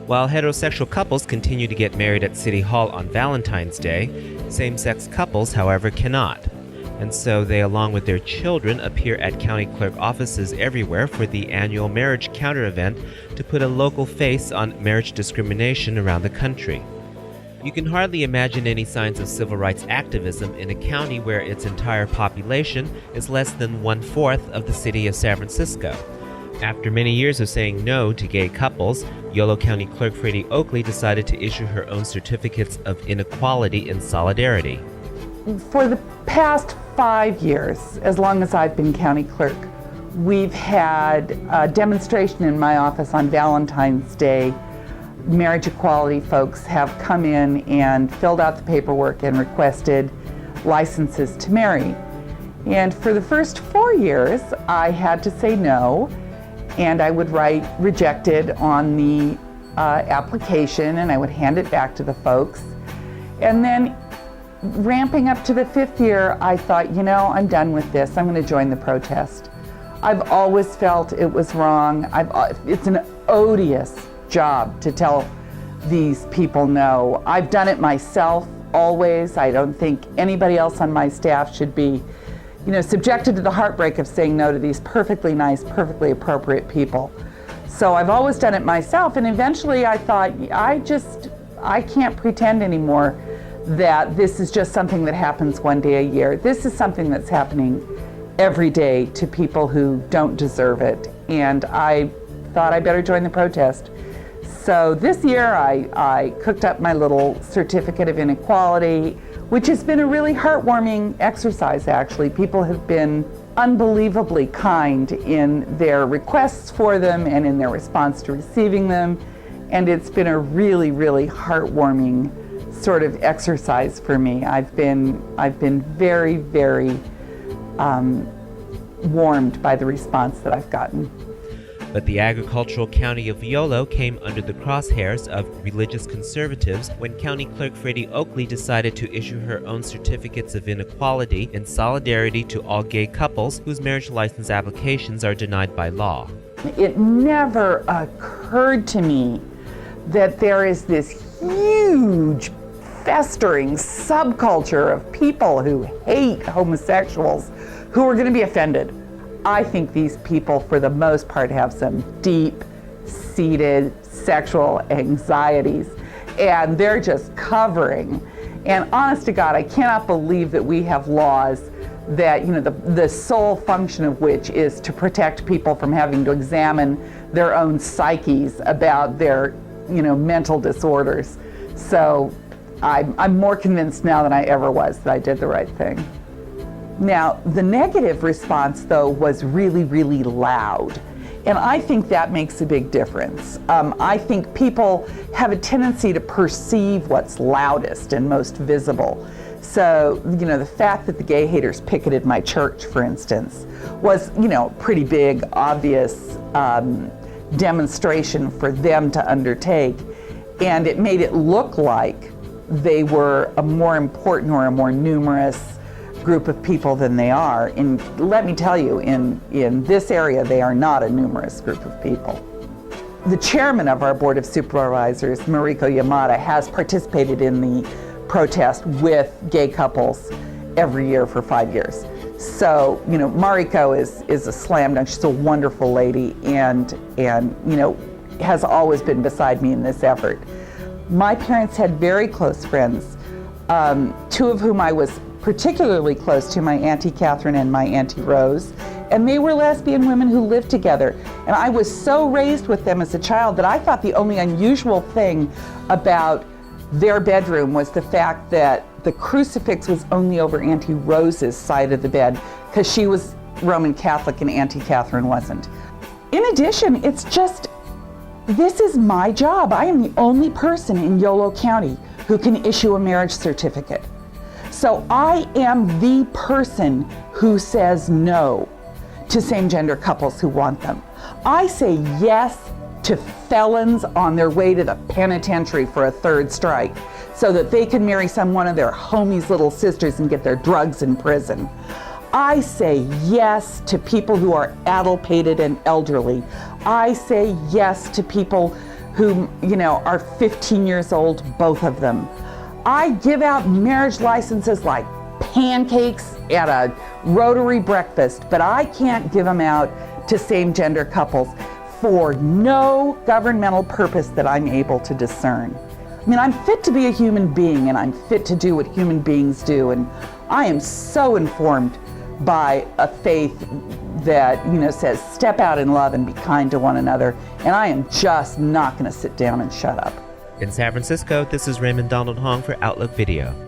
While heterosexual couples continue to get married at City Hall on Valentine's Day, same-sex couples, however, cannot. And so they, along with their children, appear at county clerk offices everywhere for the annual marriage counter event to put a local face on marriage discrimination around the country. You can hardly imagine any signs of civil rights activism in a county where its entire population is less than 1/4 of the city of San Francisco. After many years of saying no to gay couples, Yolo County Clerk Freddie Oakley decided to issue her own certificates of inequality in solidarity. For the past 5 years, as long as I've been county clerk, we've had a demonstration in my office on Valentine's Day. Marriage equality folks have come in and filled out the paperwork and requested licenses to marry. And for the first 4 years, I had to say no, and I would write rejected on the application, and I would hand it back to the folks. And then ramping up to the 5th year, I thought, I'm done with this. I'm going to join the protest. I've always felt it was wrong. It's an odious job to tell these people no. I've done it myself always. I don't think anybody else on my staff should be, subjected to the heartbreak of saying no to these perfectly nice, perfectly appropriate people. So I've always done it myself, and eventually I thought, I can't pretend anymore that this is just something that happens one day a year. This is something that's happening every day to people who don't deserve it, and I thought I better join the protest. So this year I cooked up my little certificate of inequality, which has been a really heartwarming exercise, actually. People have been unbelievably kind in their requests for them and in their response to receiving them, and it's been a really, really heartwarming sort of exercise for me. I've been very, very warmed by the response that I've gotten. But the agricultural county of Yolo came under the crosshairs of religious conservatives when County Clerk Freddie Oakley decided to issue her own certificates of inequality in solidarity to all gay couples whose marriage license applications are denied by law. It never occurred to me that there is this huge festering subculture of people who hate homosexuals who are going to be offended. I think these people, for the most part, have some deep-seated sexual anxieties, and they're just covering. And honest to God, I cannot believe that we have laws that, the sole function of which is to protect people from having to examine their own psyches about their, mental disorders. So I'm more convinced now than I ever was that I did the right thing. Now, the negative response, though, was really, really loud. And I think that makes a big difference. I think people have a tendency to perceive what's loudest and most visible. So, the fact that the gay haters picketed my church, for instance, was, pretty big, obvious demonstration for them to undertake. And it made it look like they were a more important or a more numerous group of people than they are. And let me tell you, in this area, they are not a numerous group of people. The chairman of our Board of Supervisors, Mariko Yamada, has participated in the protest with gay couples every year for 5 years. So, Mariko is a slam dunk. She's a wonderful lady and has always been beside me in this effort. My parents had very close friends, two of whom I was particularly close to, my Auntie Catherine and my Auntie Rose, and they were lesbian women who lived together. And I was so raised with them as a child that I thought the only unusual thing about their bedroom was the fact that the crucifix was only over Auntie Rose's side of the bed, because she was Roman Catholic and Auntie Catherine wasn't. In addition, this is my job. I am the only person in Yolo County who can issue a marriage certificate. So I am the person who says no to same-gender couples who want them. I say yes to felons on their way to the penitentiary for a third strike so that they can marry some one of their homies' little sisters and get their drugs in prison. I say yes to people who are addlepated and elderly. I say yes to people who, are 15 years old, both of them. I give out marriage licenses like pancakes at a Rotary breakfast, but I can't give them out to same-gender couples for no governmental purpose that I'm able to discern. I mean, I'm fit to be a human being, and I'm fit to do what human beings do, and I am so informed by a faith that, says step out in love and be kind to one another, and I am just not going to sit down and shut up. In San Francisco, this is Raymond Donald Hong for Outlook Video.